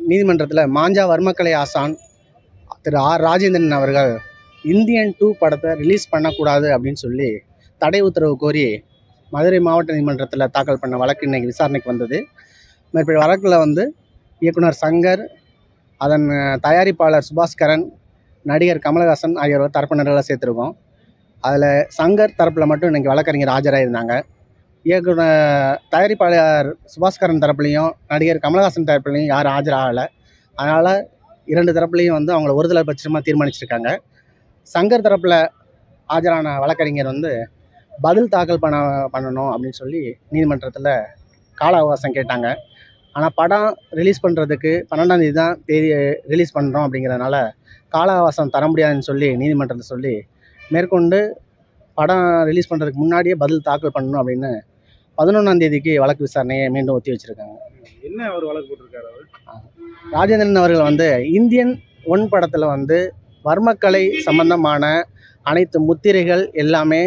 நீதிமன்றத்தில் மாஞ்சா வர்மக்கலை ஆசான் திரு ஆர் ராஜேந்திரன் அவர்கள் இந்தியன் 2 படத்தை ரிலீஸ் பண்ணக்கூடாது அப்படின்னு சொல்லி தடை உத்தரவு கோரி மதுரை மாவட்ட நீதிமன்றத்தில் தாக்கல் பண்ண வழக்கு இன்றைக்கி விசாரணைக்கு வந்தது. மேற்படி வழக்கில் இயக்குனர் சங்கர், அதன் தயாரிப்பாளர் சுபாஸ்கரன், நடிகர் கமலஹாசன் ஆகியோர் தரப்பினர்களை சேர்த்துருக்கோம். அதில் சங்கர் தரப்பில் மட்டும் இன்றைக்கி வழக்கறிஞர் ஆஜராகிருந்தாங்க. தயாரிப்பாளர் சுபாஸ்கரன் தரப்புலையும் நடிகர் கமலஹாசன் தரப்புலையும் யாரும் ஆஜராகலை. அதனால் 2 தரப்புலையும் அவங்கள ஒருதலை பட்சமாக தீர்மானிச்சிருக்காங்க. சங்கர் தரப்பில் ஆஜரான வழக்கறிஞர் பதில் தாக்கல் பண்ணணும் அப்படின்னு சொல்லி நீதிமன்றத்தில் கால அவகாசம் கேட்டாங்க. ஆனால் படம் ரிலீஸ் பண்ணுறதுக்கு 12ஆம் தேதி தான் தேதி ரிலீஸ் பண்ணுறோம் அப்படிங்கிறதுனால கால அவகாசம் தர முடியாதுன்னு சொல்லி நீதிமன்றத்தை சொல்லி மேற்கொண்டு படம் ரிலீஸ் பண்ணுறதுக்கு முன்னாடியே பதில் தாக்கல் பண்ணணும் அப்படின்னு 11ஆம் தேதிக்கு வழக்கு விசாரணையை மீண்டும் ஒத்தி வச்சுருக்காங்க. என்ன அவர் வழக்கு போட்டிருக்காரு? ராஜேந்திரன் அவர்கள் இந்தியன் 1 படத்தில் வர்மக்கலை சம்பந்தமான அனைத்து முத்திரைகள் எல்லாமே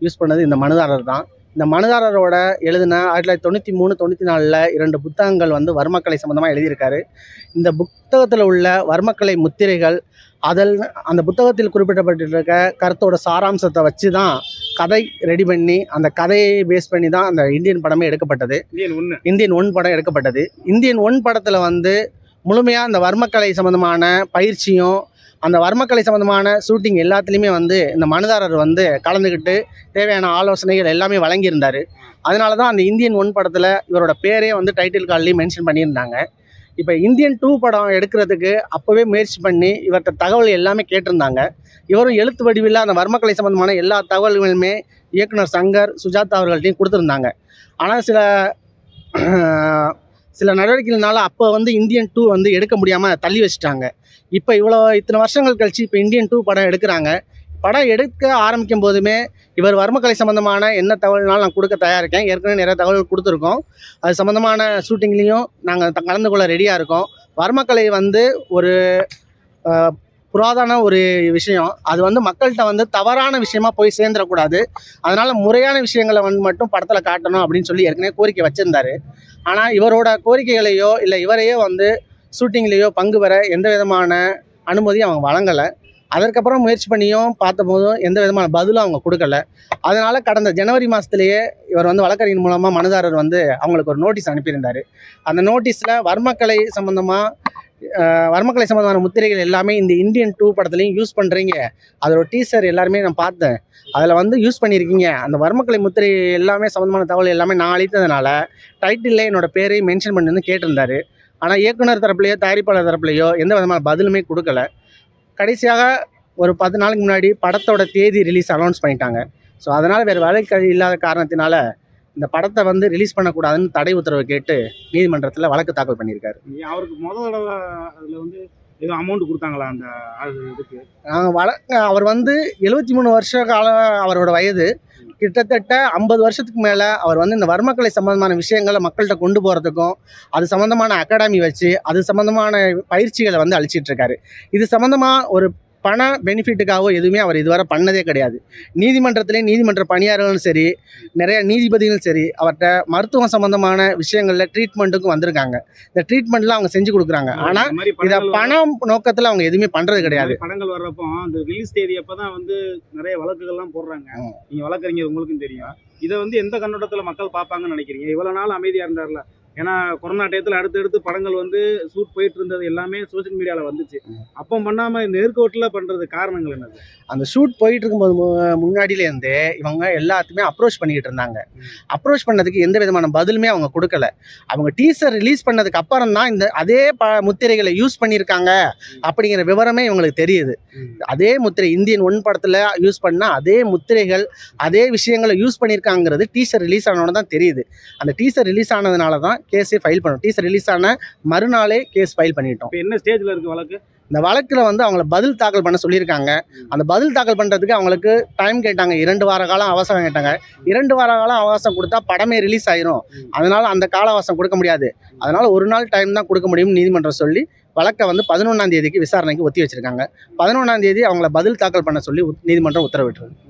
யூஸ் பண்ணது இந்த மனுதாரர் தான். இந்த மனுதாரரோட எழுதின 1993-94 2 புத்தகங்கள் வர்மக்கலை சம்பந்தமாக எழுதியிருக்காரு. இந்த புத்தகத்தில் உள்ள வர்மக்கலை முத்திரைகள் அந்த புத்தகத்தில் குறிப்பிடப்பட்டிருக்க கருத்தோட சாராம்சத்தை வச்சு தான் கதை ரெடி பண்ணி அந்த கதையை பேஸ் பண்ணி தான் அந்த இந்தியன் படமே எடுக்கப்பட்டது. இந்தியன் 1 படம் எடுக்கப்பட்டது. இந்தியன் 1 படத்தில் முழுமையாக அந்த வர்மக்கலை சம்மந்தமான பயிற்சியும் அந்த வர்மக்கலை சம்மந்தமான ஷூட்டிங் எல்லாத்துலேயுமே இந்த மனுதாரர் கலந்துக்கிட்டு தேவையான ஆலோசனைகள் எல்லாமே வழங்கியிருந்தார். அதனால தான் அந்த இந்தியன் 1 படத்தில் இவரோட பேரே டைட்டில் கார்ட்லேயும் மென்ஷன் பண்ணியிருந்தாங்க. இப்போ இந்தியன் 2 படம் எடுக்கிறதுக்கு அப்போவே முயற்சி பண்ணி இவர்கிட்ட தகவல் எல்லாமே கேட்டிருந்தாங்க. இவரும் எழுத்து வடிவில் அந்த வர்மக்கலை சம்பந்தமான எல்லா தகவல்களுமே இயக்குனர் சங்கர், சுஜாதா அவர்கள்ட்டையும் கொடுத்துருந்தாங்க. ஆனால் சில நடவடிக்கைகள்னால அப்போ இந்தியன் 2 எடுக்க முடியாமல் தள்ளி வச்சுட்டாங்க. இப்போ இத்தனை வருஷங்கள் கழிச்சு இப்போ இந்தியன் 2 படம் எடுக்கிறாங்க. படம் எடுக்க ஆரம்பிக்கும் போதுமே இவர் வர்மக்கலை சம்மந்தமான என்ன தகவல்னாலும் நான் கொடுக்க தயார் இருக்கேன். ஏற்கனவே நிறைய தகவல்கள் கொடுத்துருக்கோம். அது சம்மந்தமான ஷூட்டிங்லேயும் நாங்கள் கலந்து கொள்ள ரெடியாக இருக்கோம். வர்மக்கலை ஒரு புராதன ஒரு விஷயம். அது மக்கள்கிட்ட தவறான விஷயமா போய் சேர்ந்துடக்கூடாது. அதனால் முறையான விஷயங்களை மட்டும் படத்தில் காட்டணும் அப்படின்னு சொல்லி ஏற்கனவே கோரிக்கை வச்சுருந்தார். ஆனால் இவரோட கோரிக்கைகளையோ இல்லை இவரையோ ஷூட்டிங்லேயோ பங்கு பெற எந்த விதமான அனுமதியும் அவங்க வழங்கலை. அதற்கப்புறம் முயற்சி பண்ணியும் பார்த்தபோதும் எந்த விதமான பதிலும் அவங்க கொடுக்கல. அதனால் கடந்த ஜனவரி மாதத்துலேயே இவர் வழக்கறிஞர் மூலமாக மனுதாரர் அவங்களுக்கு ஒரு நோட்டீஸ் அனுப்பியிருந்தார். அந்த நோட்டீஸில் வர்மக்கலை சம்மந்தமான முத்திரைகள் எல்லாமே இந்த இந்தியன் 2 படத்துலையும் யூஸ் பண்ணுறீங்க. அதோட டீசர் எல்லாருமே நான் பார்த்தேன். அதில் யூஸ் பண்ணியிருக்கீங்க. அந்த வர்மக்கலை முத்திரை எல்லாமே சம்மந்தமான தகவல் எல்லாமே நான் அளித்ததுனால டைட்டிலில் என்னோட பேரையும் மென்ஷன் பண்ணி கேட்டிருந்தார். ஆனால் இயக்குனர் தரப்புலையோ தயாரிப்பாளர் தரப்புலையோ எந்த விதமான பதிலுமே கொடுக்கல. கடைசியாக ஒரு 10 நாளுக்கு முன்னாடி படத்தோட தேதி ரிலீஸ் அனௌன்ஸ் பண்ணிட்டாங்க. ஸோ அதனால் வேறு வேலைக்கு இல்லாத காரணத்தினால இந்த படத்தை ரிலீஸ் பண்ணக்கூடாதுன்னு தடை உத்தரவு கேட்டு நீதிமன்றத்தில் வழக்கு தாக்கல் பண்ணியிருக்காரு. அவருக்கு முதல் தடவை அதில் ஏதோ அமௌண்ட் கொடுத்தாங்களா அந்த இதுக்கு? அவர் 73 வருஷ காலம் அவரோட வயது. கிட்டத்தட்ட 50 வருஷத்துக்கு மேலே அவர் இந்த வர்மக்கலை சம்மந்தமான விஷயங்களை மக்கள்கிட்ட கொண்டு போகிறதுக்கும் அது சம்மந்தமான அகாடமி வச்சு அது சம்மந்தமான பயிற்சிகளை அளிச்சிட்ருக்காரு. இது சம்மந்தமாக ஒரு பண பெனிஃபிட்டுக்காகவோ எதுவுமே அவர் இதுவரை பண்ணதே கிடையாது. நீதிமன்றத்துலேயும் நீதிமன்ற பணியாளர்களும் சரி, நிறைய நீதிபதிகளும் சரி, அவர்கிட்ட மருத்துவம் சம்மந்தமான விஷயங்களில் ட்ரீட்மெண்ட்டுக்கும் வந்திருக்காங்க. இந்த ட்ரீட்மெண்ட்லாம் அவங்க செஞ்சு கொடுக்குறாங்க. ஆனால் இதை பணம் நோக்கத்தில் அவங்க எதுவுமே பண்ணுறது கிடையாது. படங்கள் வர்றப்போ அந்த ரிலீஸ் தேதி அப்போ தான் நிறைய வழக்குகள்லாம் போடுறாங்க. நீங்கள் வழக்கறிஞர் உங்களுக்கும் தெரியும். இதை எந்த கண்ணோட்டத்தில் மக்கள் பார்ப்பாங்கன்னு நினைக்கிறீங்க? இவ்வளோ நாள் அமைதியாக இருந்தார்ல. ஏன்னா கொரோனா டயத்தில் அடுத்தடுத்து படங்கள் ஷூட் போயிட்டு இருந்தது எல்லாமே சோஷியல் மீடியாவில் வந்துச்சு. அப்போ பண்ணாமல் இந்த ஏற்கோட்டில் பண்ணுறது காரணங்கள் என்னது? அந்த ஷூட் போயிட்டு இருக்கும்போது முன்னாடியிலேருந்தே இவங்க எல்லாத்துமே அப்ரோச் பண்ணிக்கிட்டு இருந்தாங்க. அப்ரோச் பண்ணதுக்கு எந்த விதமான பதிலுமே அவங்க கொடுக்கல. அவங்க டீசர் ரிலீஸ் பண்ணதுக்கு அப்புறம் தான் இந்த அதே முத்திரைகளை யூஸ் பண்ணியிருக்காங்க அப்படிங்கிற விவரமே இவங்களுக்கு தெரியுது. அதே முத்திரை இந்தியன் 1 படத்தில் யூஸ் பண்ணால் அதே முத்திரைகள் அதே விஷயங்களை யூஸ் பண்ணியிருக்காங்கிறது டீசர் ரிலீஸ் ஆனோன்னு தான் தெரியுது. அந்த டீசர் ரிலீஸ் ஆனதுனால தான் கேஸே ஃபைல் பண்ணோம். டீசர் ரிலீஸ் ஆன மறுநாளே கேஸ் ஃபைல் பண்ணிட்டோம். என்ன ஸ்டேஜில் இருக்குது வழக்கு? இந்த வழக்கில் அவங்கள பதில் தாக்கல் பண்ண சொல்லியிருக்காங்க. அந்த பதில் தாக்கல் பண்ணுறதுக்கு அவங்களுக்கு டைம் கேட்டாங்க. 2 வார காலம் அவகாசம் கேட்டாங்க. 2 வார காலம் அவகாசம் கொடுத்தா படமே ரிலீஸ் ஆயிரும். அதனால் அந்த கால அவகாசம் கொடுக்க முடியாது. அதனால் ஒரு நாள் டைம் தான் கொடுக்க முடியும்னு நீதிமன்றம் சொல்லி வழக்கை 11ஆம் தேதிக்கு விசாரணைக்கு ஒத்தி வச்சுருக்காங்க. 11ஆம் தேதி அவங்கள பதில் தாக்கல் பண்ண சொல்லி நீதிமன்றம் உத்தரவிட்டுருக்கு.